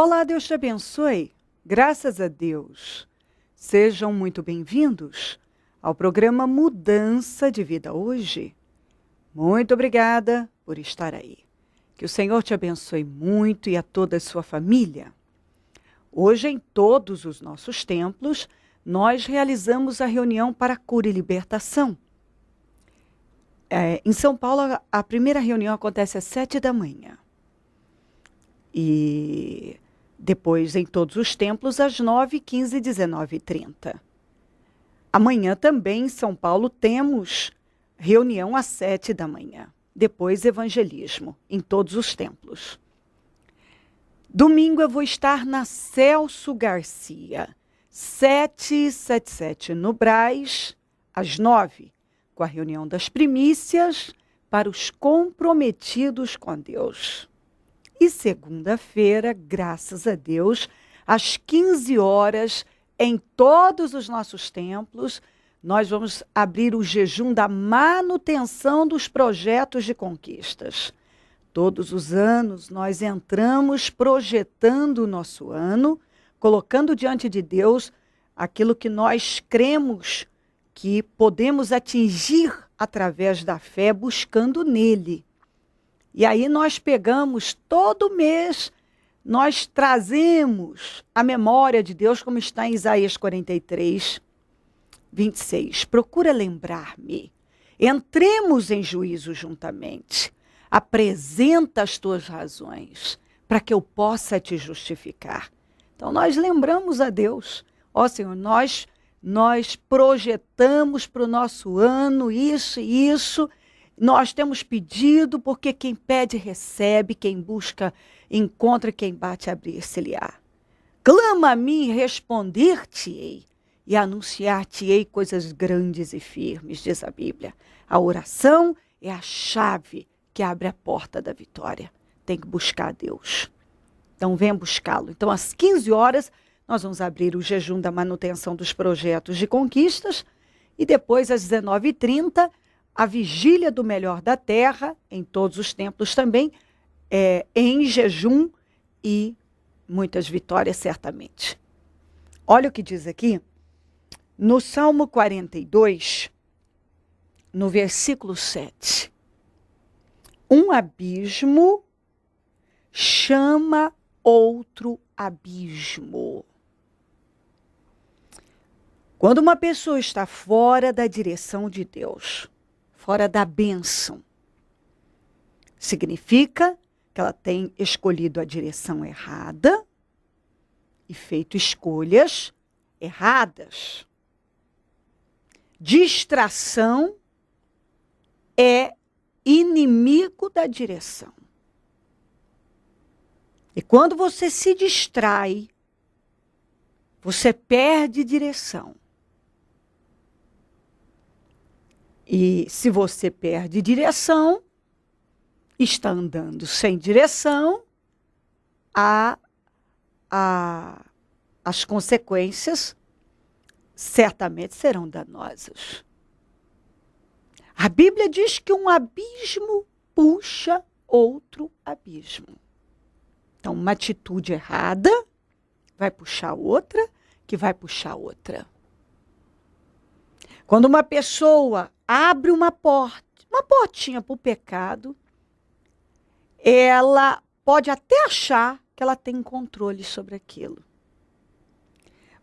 Olá, Deus te abençoe. Graças a Deus. Sejam muito bem-vindos ao programa Mudança de Vida hoje. Muito obrigada por estar aí. Que o Senhor te abençoe muito e a toda a sua família. Hoje, em todos os nossos templos, nós realizamos a reunião para cura e libertação. Em São Paulo, a primeira reunião acontece às 7 da manhã. E depois, em todos os templos, às 9, 15, 19 e 30. Amanhã também, em São Paulo, temos reunião às 7 da manhã. Depois, evangelismo, em todos os templos. Domingo eu vou estar na Celso Garcia, 777 no Brás, às 9, com a reunião das primícias para os comprometidos com Deus. E segunda-feira, graças a Deus, às 15 horas, em todos os nossos templos, nós vamos abrir o jejum da manutenção dos projetos de conquistas. Todos os anos, nós entramos projetando o nosso ano, colocando diante de Deus aquilo que nós cremos que podemos atingir através da fé, buscando nele. E aí nós pegamos todo mês, nós trazemos a memória de Deus, como está em Isaías 43, 26. Procura lembrar-me. Entremos em juízo juntamente. Apresenta as tuas razões, para que eu possa te justificar. Então nós lembramos a Deus. Ó Senhor, nós projetamos para o nosso ano isso e isso. Nós temos pedido, porque quem pede recebe, quem busca encontra, quem bate abrir-se-lhe-á. Clama a mim, responder-te-ei, e anunciar-te-ei coisas grandes e firmes, diz a Bíblia. A oração é a chave que abre a porta da vitória. Tem que buscar a Deus. Então venha buscá-lo. Então às 15 horas nós vamos abrir o jejum da manutenção dos projetos de conquistas e depois às 19h30 a vigília do melhor da terra, em todos os templos também, em jejum e muitas vitórias certamente. Olha o que diz aqui, no Salmo 42, no versículo 7. Um abismo chama outro abismo. Quando uma pessoa está fora da direção de Deus, fora da bênção, significa que ela tem escolhido a direção errada e feito escolhas erradas. Distração é inimigo da direção. E quando você se distrai, você perde direção. E se você perde direção, está andando sem direção, as consequências certamente serão danosas. A Bíblia diz que um abismo puxa outro abismo. Então, uma atitude errada vai puxar outra, que vai puxar outra. Quando uma pessoa abre uma portinha para o pecado, ela pode até achar que ela tem controle sobre aquilo.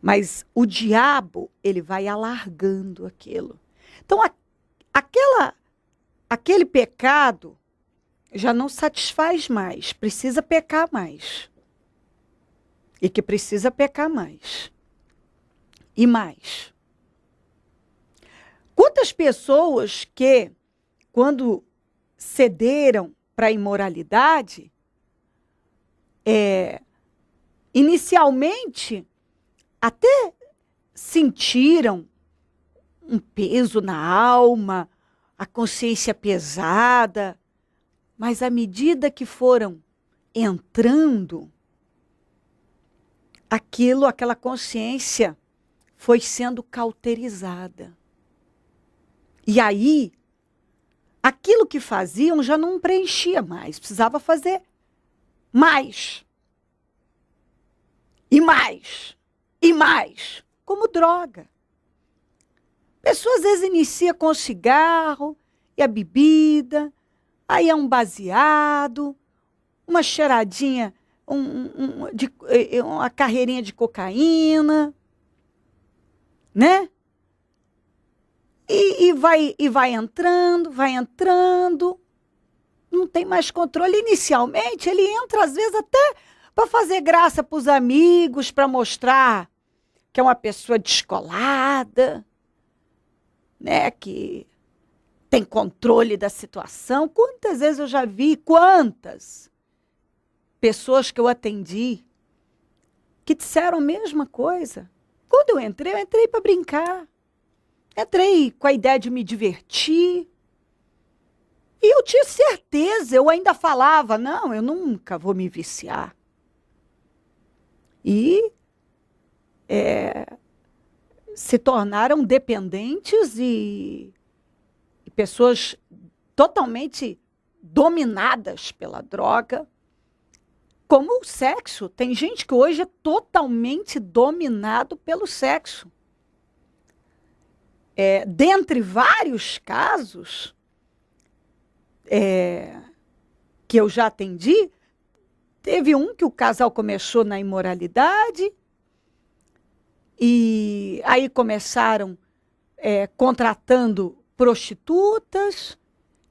Mas o diabo, ele vai alargando aquilo. Então, aquele pecado já não satisfaz mais, precisa pecar mais. E que precisa pecar mais. E mais. Quantas pessoas que, quando cederam para a imoralidade, inicialmente até sentiram um peso na alma, a consciência pesada, mas à medida que foram entrando, aquela consciência foi sendo cauterizada. E aí, aquilo que faziam já não preenchia mais, precisava fazer mais. e mais, como droga. Pessoas às vezes inicia com o cigarro e a bebida, aí é um baseado, uma cheiradinha, uma carreirinha de cocaína, né? E vai entrando, não tem mais controle. Inicialmente, ele entra, às vezes, até para fazer graça para os amigos, para mostrar que é uma pessoa descolada, né? Que tem controle da situação. Quantas vezes eu já vi, quantas pessoas que eu atendi que disseram a mesma coisa. Quando eu entrei para brincar. Entrei com a ideia de me divertir. E eu tinha certeza, eu ainda falava, não, eu nunca vou me viciar. E se tornaram dependentes e pessoas totalmente dominadas pela droga, como o sexo. Tem gente que hoje é totalmente dominado pelo sexo. Dentre vários casos que eu já atendi, teve um que o casal começou na imoralidade e aí começaram contratando prostitutas,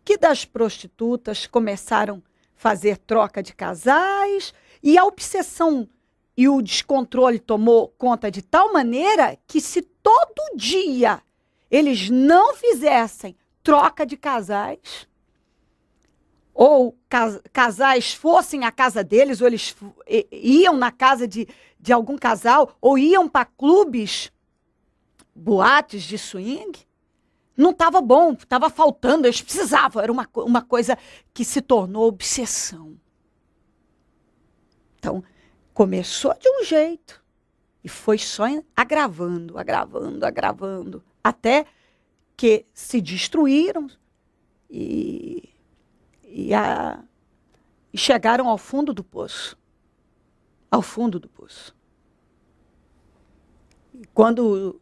que das prostitutas começaram a fazer troca de casais, e a obsessão e o descontrole tomou conta de tal maneira que se todo dia eles não fizessem troca de casais, ou casais fossem à casa deles, ou eles iam na casa de algum casal, ou iam para clubes, boates de swing, não estava bom, estava faltando, eles precisavam, era uma coisa que se tornou obsessão. Então, começou de um jeito e foi só agravando, até que se destruíram e chegaram ao fundo do poço. Ao fundo do poço. E quando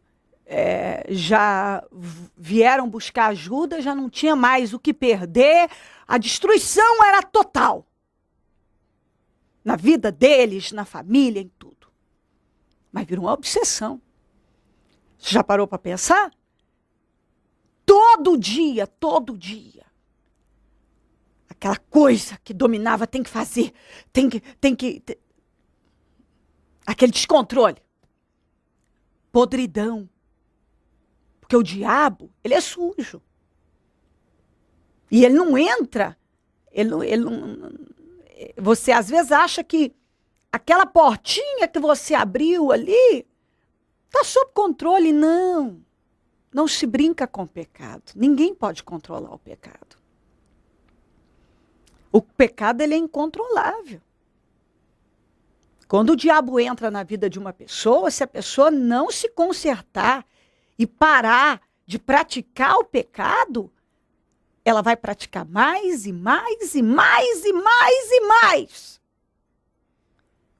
já vieram buscar ajuda, já não tinha mais o que perder, a destruição era total. Na vida deles, na família, em tudo. Mas virou uma obsessão. Você já parou para pensar? Todo dia. Aquela coisa que dominava, tem que fazer, tem que aquele descontrole. Podridão. Porque o diabo, ele é sujo. E ele não entra, você às vezes acha que aquela portinha que você abriu ali está sob controle. Não se brinca com o pecado. Ninguém pode controlar o pecado. O pecado, ele é incontrolável. Quando o diabo entra na vida de uma pessoa, se a pessoa não se consertar e parar de praticar o pecado, ela vai praticar mais e mais.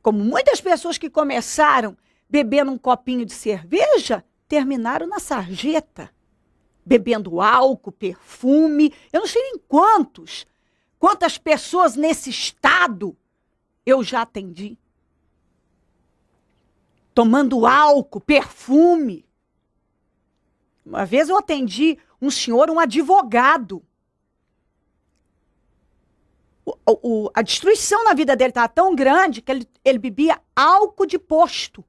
Como muitas pessoas que começaram bebendo um copinho de cerveja, terminaram na sarjeta, bebendo álcool, perfume. Eu não sei nem quantas pessoas nesse estado eu já atendi. Tomando álcool, perfume. Uma vez eu atendi um senhor, um advogado. A destruição na vida dele estava tão grande que ele bebia álcool de posto.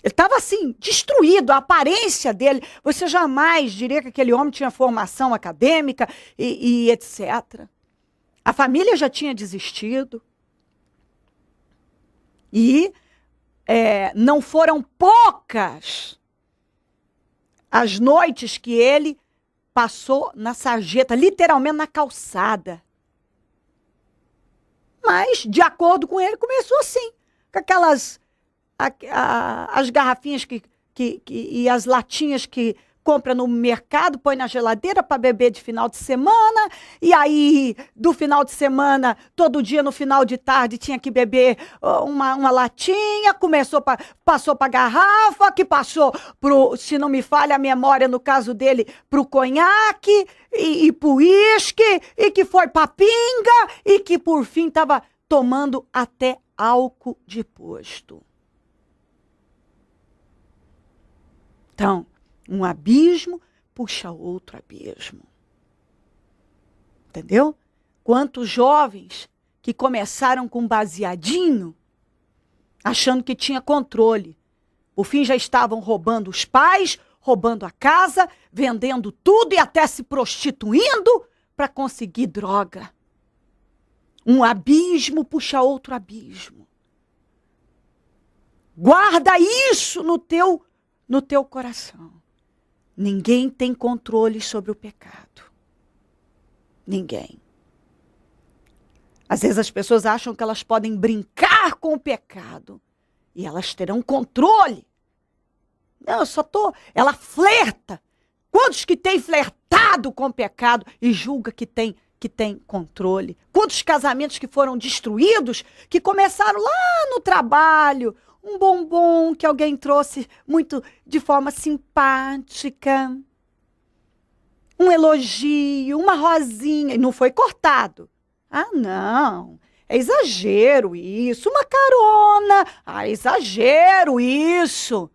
Ele estava assim, destruído, a aparência dele. Você jamais diria que aquele homem tinha formação acadêmica e etc. A família já tinha desistido. E não foram poucas as noites que ele passou na sarjeta, literalmente na calçada. Mas, de acordo com ele, começou assim, com aquelas as garrafinhas e as latinhas que compra no mercado, põe na geladeira para beber de final de semana, e aí do final de semana, todo dia no final de tarde tinha que beber uma latinha, passou para garrafa, que passou se não me falha a memória no caso dele, para o conhaque, e para o uísque, e que foi para pinga, e que por fim estava tomando até álcool de posto. Então, um abismo puxa outro abismo. Entendeu? Quantos jovens que começaram com baseadinho, achando que tinha controle. Por fim, já estavam roubando os pais, roubando a casa, vendendo tudo e até se prostituindo para conseguir droga. Um abismo puxa outro abismo. Guarda isso no teu coração. Ninguém tem controle sobre o pecado. Ninguém. Às vezes as pessoas acham que elas podem brincar com o pecado e elas terão controle. Não, ela flerta. Quantos que têm flertado com o pecado e julga que tem controle? Quantos casamentos que foram destruídos, que começaram lá no trabalho, um bombom que alguém trouxe muito de forma simpática, um elogio, uma rosinha, e não foi cortado. Ah, não, é exagero isso, uma carona, exagero isso.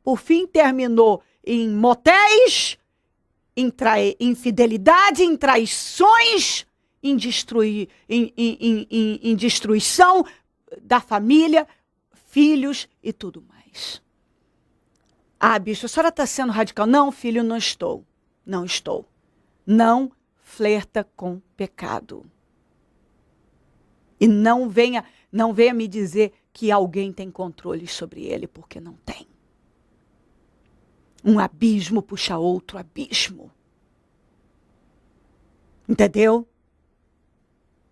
Por fim terminou em motéis, em infidelidade, em traições, em destruição da família, filhos e tudo mais. Ah, bicho, a senhora está sendo radical. Não, filho, não estou. Não estou. Não flerta com pecado. E não venha me dizer que alguém tem controle sobre ele, porque não tem. Um abismo puxa outro abismo. Entendeu?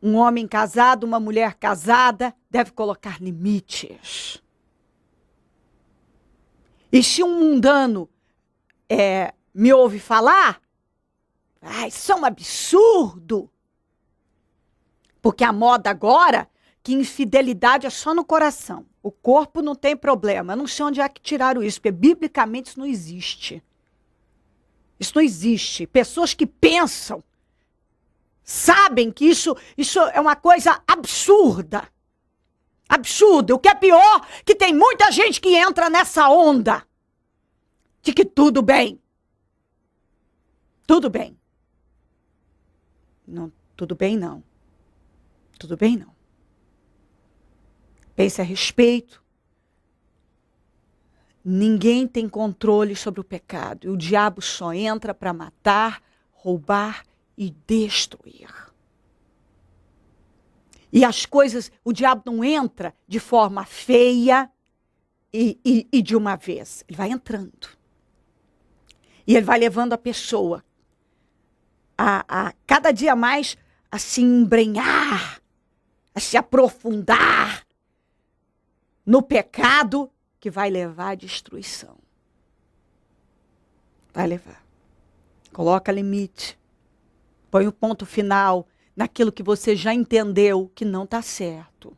Um homem casado, uma mulher casada, deve colocar limites. E se um mundano me ouve falar, isso é um absurdo. Porque a moda agora, que infidelidade é só no coração. O corpo não tem problema. Eu não sei onde é que tiraram isso, porque biblicamente isso não existe. Isso não existe. Pessoas que pensam, sabem que isso é uma coisa absurda. Absurda. O que é pior, que tem muita gente que entra nessa onda de que tudo bem. Tudo bem. Não, tudo bem não. Tudo bem não. Pense a respeito. Ninguém tem controle sobre o pecado. E o diabo só entra para matar, roubar e destruir. E as coisas, o diabo não entra de forma feia e de uma vez. Ele vai entrando. E ele vai levando a pessoa a cada dia mais a se embrenhar, a se aprofundar no pecado que vai levar à destruição. Vai levar. Coloca limite. Põe o ponto final naquilo que você já entendeu que não está certo.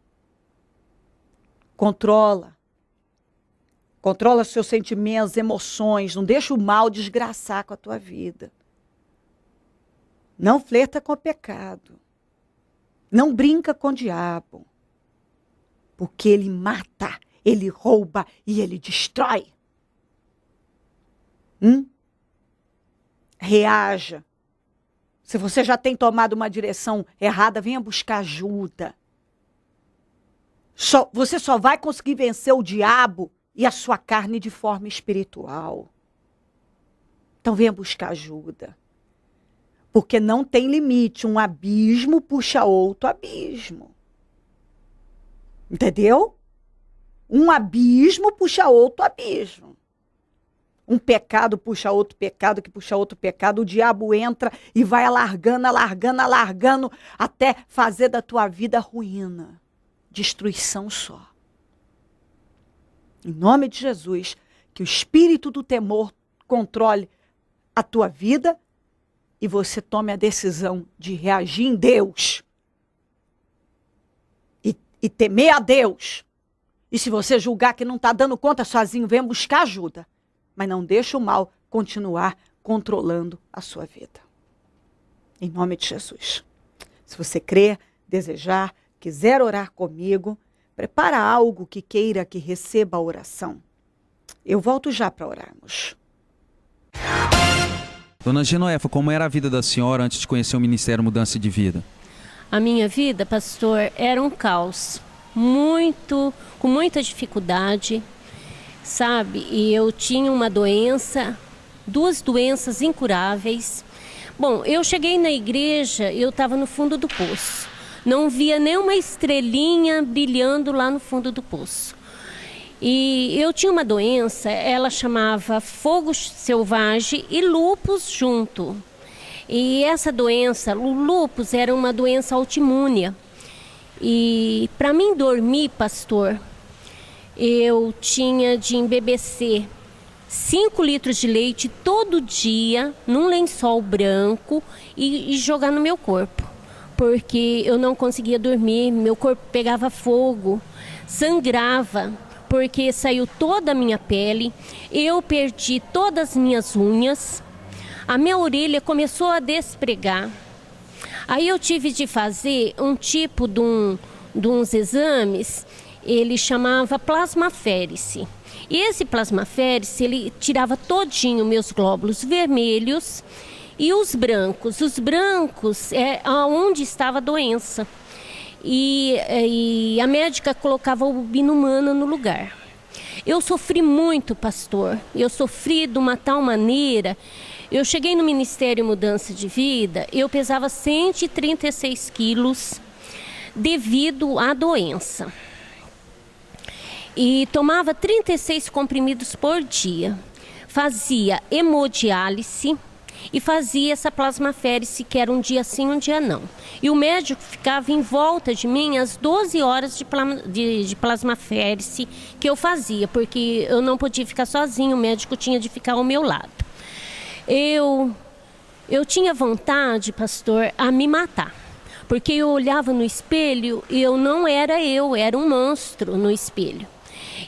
Controla. Controla seus sentimentos, emoções. Não deixa o mal desgraçar com a tua vida. Não flerta com o pecado. Não brinca com o diabo. Porque ele mata, ele rouba e ele destrói. Reaja. Se você já tem tomado uma direção errada, venha buscar ajuda. Você só vai conseguir vencer o diabo e a sua carne de forma espiritual. Então venha buscar ajuda. Porque não tem limite. Um abismo puxa outro abismo. Entendeu? Um abismo puxa outro abismo. Um pecado puxa outro pecado, que puxa outro pecado. O diabo entra e vai alargando, alargando, alargando, até fazer da tua vida ruína. Destruição só. Em nome de Jesus, que o espírito do temor controle a tua vida e você tome a decisão de reagir em Deus e temer a Deus. E se você julgar que não está dando conta sozinho, venha buscar ajuda. Mas não deixe o mal continuar controlando a sua vida. Em nome de Jesus. Se você crer, desejar, quiser orar comigo, prepara algo que queira que receba a oração. Eu volto já para orarmos. Dona Genoefa, como era a vida da senhora antes de conhecer o Ministério Mudança de Vida? A minha vida, pastor, era um caos. Com muita dificuldade, sabe? E eu tinha uma doença, 2 doenças incuráveis. Bom, eu cheguei na igreja, eu estava no fundo do poço. Não via nenhuma estrelinha brilhando lá no fundo do poço. E eu tinha uma doença, ela chamava fogo selvagem e lúpus junto. E essa doença, o lúpus, era uma doença autoimune. E para mim dormir, pastor, eu tinha de embebecer 5 litros de leite todo dia num lençol branco e jogar no meu corpo. Porque eu não conseguia dormir, meu corpo pegava fogo, sangrava, porque saiu toda a minha pele, eu perdi todas as minhas unhas, a minha orelha começou a despregar. Aí eu tive de fazer um tipo de uns exames, ele chamava plasmaférese. E esse plasmaférese, ele tirava todinho meus glóbulos vermelhos e os brancos. Os brancos é onde estava a doença. E a médica colocava o binumana no lugar. Eu sofri muito, pastor. Eu sofri de uma tal maneira. Eu cheguei no Ministério Mudança de Vida, eu pesava 136 quilos devido à doença. E tomava 36 comprimidos por dia. Fazia hemodiálise e fazia essa plasmaférese, que era um dia sim, um dia não. E o médico ficava em volta de mim às 12 horas de plasmaférese que eu fazia, porque eu não podia ficar sozinho, o médico tinha de ficar ao meu lado. Eu tinha vontade, pastor, a me matar. Porque eu olhava no espelho e eu não era eu, era um monstro no espelho.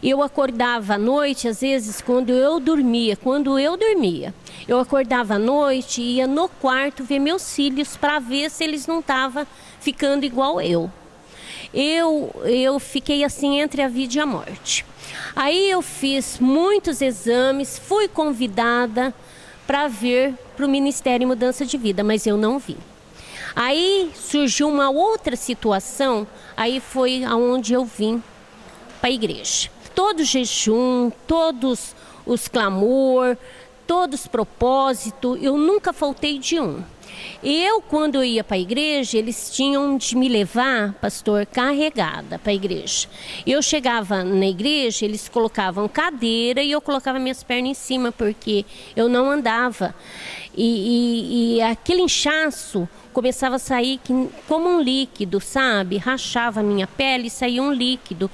Eu acordava à noite, às vezes, quando eu dormia. Eu acordava à noite e ia no quarto ver meus filhos para ver se eles não estavam ficando igual eu. Eu fiquei assim entre a vida e a morte. Aí eu fiz muitos exames, fui convidada para vir para o Ministério Mudança de Vida, mas eu não vim. Aí surgiu uma outra situação, aí foi aonde eu vim para a igreja. Todo jejum, todos os clamor, todos os propósitos, eu nunca faltei de um. E eu, quando eu ia para a igreja, eles tinham de me levar, pastor, carregada para a igreja. Eu chegava na igreja, eles colocavam cadeira e eu colocava minhas pernas em cima, porque eu não andava. E aquele inchaço começava a sair como um líquido, sabe? Rachava a minha pele e saía um líquido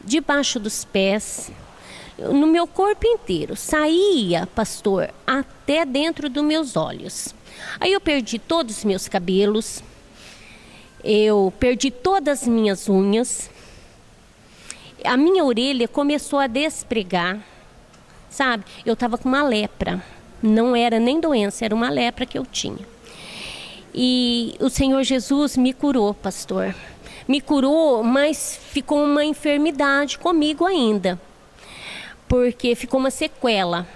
debaixo dos pés, no meu corpo inteiro. Saía, pastor, até dentro dos meus olhos. Aí eu perdi todos os meus cabelos, eu perdi todas as minhas unhas, a minha orelha começou a despregar, sabe? Eu estava com uma lepra, não era nem doença, era uma lepra que eu tinha. E o Senhor Jesus me curou, pastor. Me curou, mas ficou uma enfermidade comigo ainda, porque ficou uma sequela.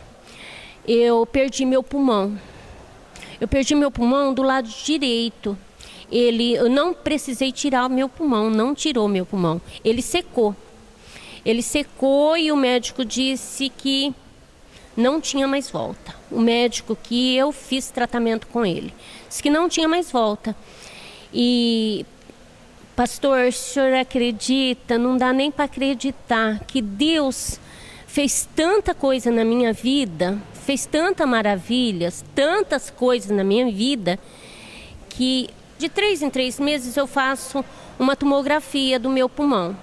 Eu perdi meu pulmão. Eu perdi meu pulmão do lado direito. Eu não precisei tirar o meu pulmão, não tirou meu pulmão. Ele secou. Ele secou e o médico disse que não tinha mais volta. O médico que eu fiz tratamento com ele disse que não tinha mais volta. E, pastor, o senhor acredita? Não dá nem para acreditar que Deus fez tanta coisa na minha vida, fez tantas maravilhas, tantas coisas na minha vida, que de 3 em 3 meses eu faço uma tomografia do meu pulmão.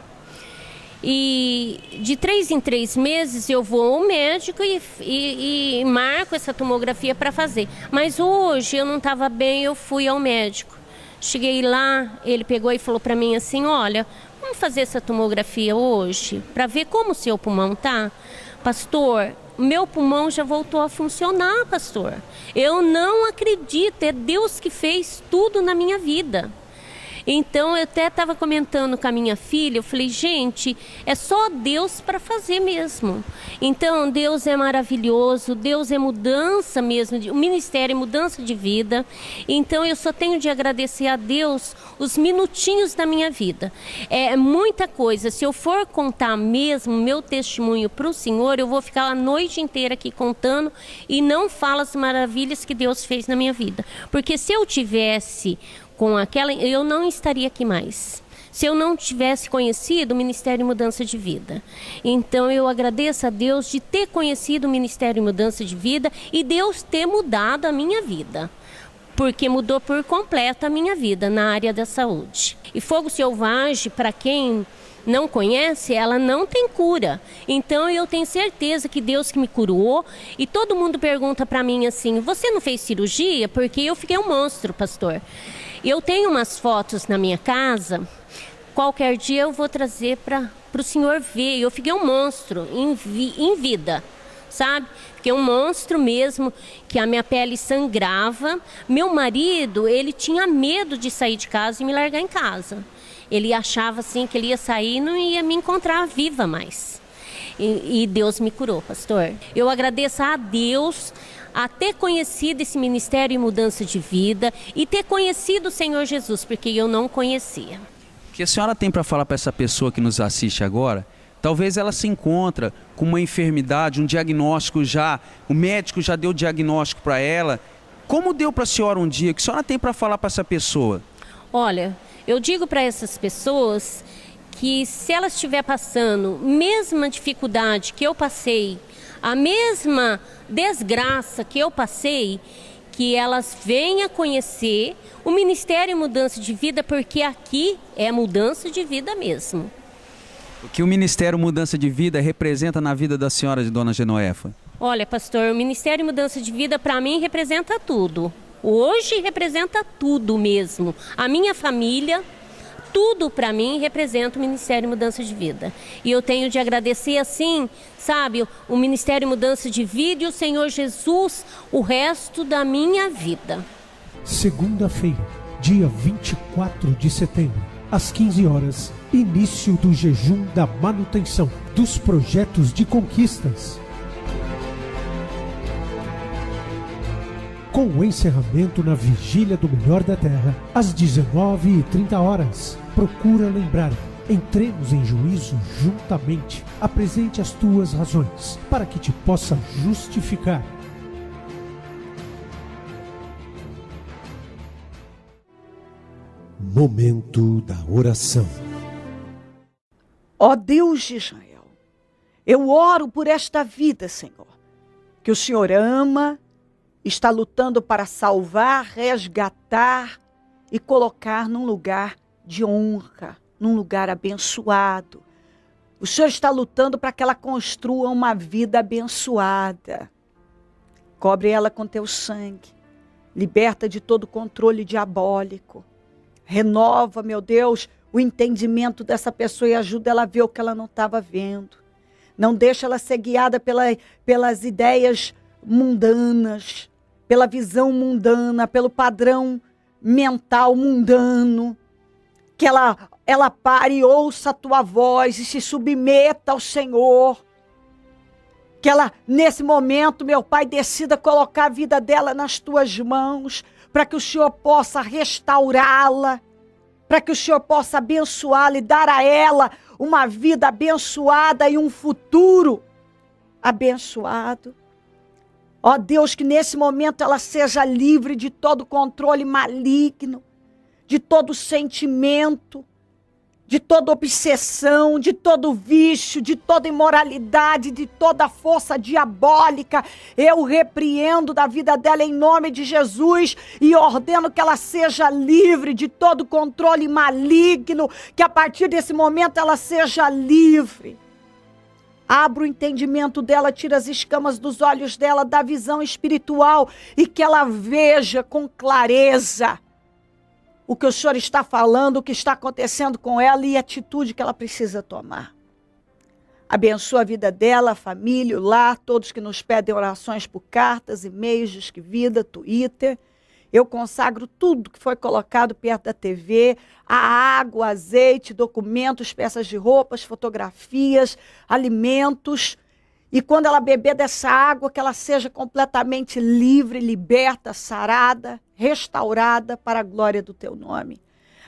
E de 3 em 3 meses eu vou ao médico e marco essa tomografia para fazer. Mas hoje eu não estava bem, eu fui ao médico. Cheguei lá, ele pegou e falou para mim assim, olha, vamos fazer essa tomografia hoje para ver como o seu pulmão tá? Pastor, meu pulmão já voltou a funcionar, pastor. Eu não acredito, é Deus que fez tudo na minha vida. Então eu até estava comentando com a minha filha, eu falei, gente, é só Deus para fazer mesmo. Então Deus é maravilhoso, Deus é mudança mesmo, o ministério é mudança de vida. Então eu só tenho de agradecer a Deus os minutinhos da minha vida. É muita coisa, se eu for contar mesmo meu testemunho para o Senhor, eu vou ficar a noite inteira aqui contando e não falo as maravilhas que Deus fez na minha vida. Porque se eu tivesse com aquela, eu não estaria aqui mais. Se eu não tivesse conhecido o Ministério Mudança de Vida. Então eu agradeço a Deus de ter conhecido o Ministério Mudança de Vida e Deus ter mudado a minha vida. Porque mudou por completo a minha vida na área da saúde. E fogo selvagem, para quem não conhece, ela não tem cura. Então eu tenho certeza que Deus que me curou. E todo mundo pergunta para mim assim, você não fez cirurgia? Porque eu fiquei um monstro, pastor. Eu tenho umas fotos na minha casa, qualquer dia eu vou trazer para o senhor ver. Eu fiquei um monstro em vida, sabe? Fiquei um monstro mesmo, que a minha pele sangrava. Meu marido, ele tinha medo de sair de casa e me largar em casa. Ele achava assim que ele ia sair e não ia me encontrar viva mais. E Deus me curou, pastor. Eu agradeço a Deus a ter conhecido esse Ministério em Mudança de Vida e ter conhecido o Senhor Jesus, porque eu não conhecia. O que a senhora tem para falar para essa pessoa que nos assiste agora? Talvez ela se encontra com uma enfermidade, um diagnóstico já, o médico já deu o diagnóstico para ela. Como deu para a senhora um dia? O que a senhora tem para falar para essa pessoa? Olha, eu digo para essas pessoas que se elas estiver passando mesma dificuldade que eu passei, a mesma desgraça que eu passei, que elas venham conhecer o Ministério Mudança de Vida, porque aqui é mudança de vida mesmo. O que o Ministério Mudança de Vida representa na vida da senhora, de Dona Genoefa? Olha, pastor, o Ministério Mudança de Vida para mim representa tudo. Hoje representa tudo mesmo. A minha família, tudo para mim representa o Ministério Mudança de Vida. E eu tenho de agradecer assim, sabe, o Ministério Mudança de Vida e o Senhor Jesus o resto da minha vida. Segunda-feira, dia 24 de setembro, às 15 horas, início do jejum da manutenção dos projetos de conquistas. Com o encerramento na Vigília do Melhor da Terra, às 19h30. Procura lembrar, entremos em juízo juntamente. Apresente as tuas razões, para que te possa justificar. Momento da oração. Ó Deus de Israel, eu oro por esta vida, Senhor, que o Senhor ama, está lutando para salvar, resgatar e colocar num lugar de honra, num lugar abençoado. O Senhor está lutando para que ela construa uma vida abençoada. Cobre ela com teu sangue, liberta de todo controle diabólico. Renova, meu Deus, o entendimento dessa pessoa e ajuda ela a ver o que ela não estava vendo. Não deixa ela ser guiada pelas ideias mundanas, pela visão mundana, pelo padrão mental mundano. Que ela pare e ouça a tua voz e se submeta ao Senhor. Que ela, nesse momento, meu Pai, decida colocar a vida dela nas tuas mãos, para que o Senhor possa restaurá-la, para que o Senhor possa abençoá-la e dar a ela uma vida abençoada e um futuro abençoado. Ó Deus, que nesse momento ela seja livre de todo controle maligno, de todo sentimento de toda obsessão, de todo vício, de toda imoralidade, de toda força diabólica. Eu repreendo da vida dela em nome de Jesus e ordeno que ela seja livre de todo controle maligno, que a partir desse momento ela seja livre. Abra o entendimento dela, tira as escamas dos olhos dela, dá visão espiritual e que ela veja com clareza o que o Senhor está falando, o que está acontecendo com ela e a atitude que ela precisa tomar. Abençoa a vida dela, a família, o lar, todos que nos pedem orações por cartas, e-mails, Disque Vida, Twitter. Eu consagro tudo que foi colocado perto da TV, a água, azeite, documentos, peças de roupas, fotografias, alimentos. E quando ela beber dessa água, que ela seja completamente livre, liberta, sarada, restaurada para a glória do teu nome.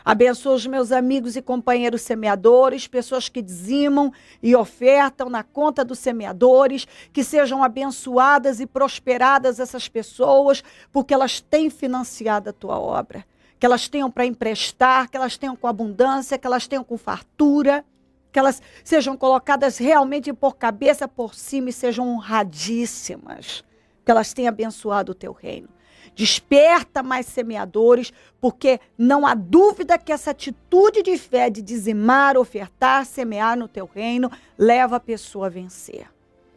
Abençoa os meus amigos e companheiros semeadores, pessoas que dizimam e ofertam na conta dos semeadores, que sejam abençoadas e prosperadas essas pessoas, porque elas têm financiado a tua obra. Que elas tenham para emprestar, que elas tenham com abundância, que elas tenham com fartura, que elas sejam colocadas realmente por cabeça, por cima e sejam honradíssimas, que elas tenham abençoado o teu reino. Desperta mais semeadores, porque não há dúvida que essa atitude de fé de dizimar, ofertar, semear no teu reino, leva a pessoa a vencer.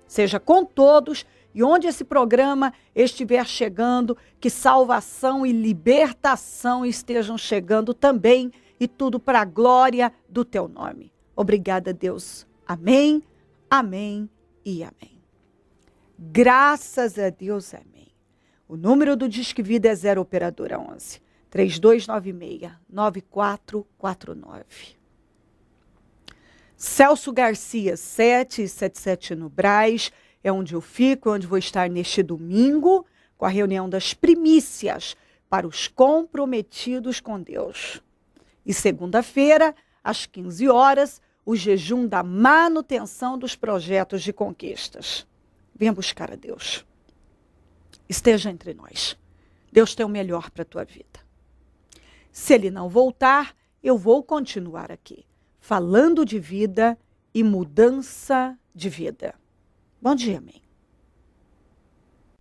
Seja com todos e onde esse programa estiver chegando, que salvação e libertação estejam chegando também e tudo para a glória do teu nome. Obrigada, Deus. Amém, amém e amém. Graças a Deus, amém. O número do Disque Vida é 0 Operadora 11 3296-9449. Celso Garcia, 777 no Brás, é onde eu fico, onde vou estar neste domingo, com a reunião das primícias para os comprometidos com Deus. E segunda-feira, às 15 horas, o jejum da manutenção dos projetos de conquistas. Venha buscar a Deus. Esteja entre nós. Deus tem o melhor para a tua vida. Se Ele não voltar, eu vou continuar aqui, falando de vida e mudança de vida. Bom dia, amém.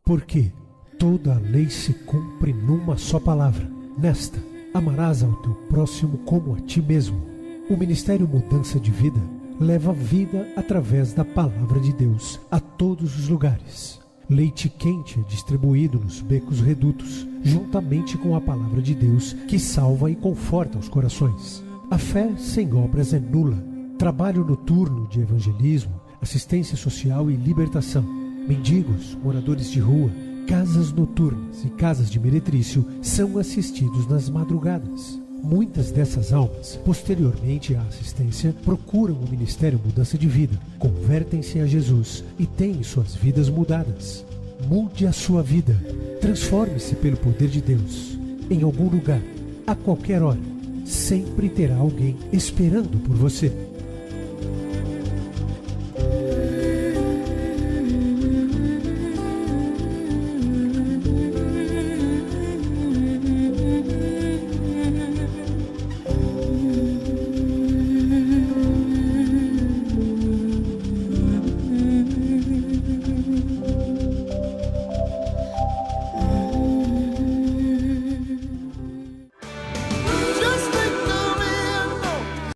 Porque toda a lei se cumpre numa só palavra. Nesta, amarás ao teu próximo como a ti mesmo. O Ministério Mudança de Vida leva vida através da palavra de Deus a todos os lugares. Leite quente é distribuído nos becos redutos, juntamente com a palavra de Deus que salva e conforta os corações. A fé sem obras é nula. Trabalho noturno de evangelismo, assistência social e libertação. Mendigos, moradores de rua, casas noturnas e casas de meretrício são assistidos nas madrugadas. Muitas dessas almas, posteriormente à assistência, procuram o Ministério Mudança de Vida, convertem-se a Jesus e têm suas vidas mudadas. Mude a sua vida, transforme-se pelo poder de Deus. Em algum lugar, a qualquer hora, sempre terá alguém esperando por você.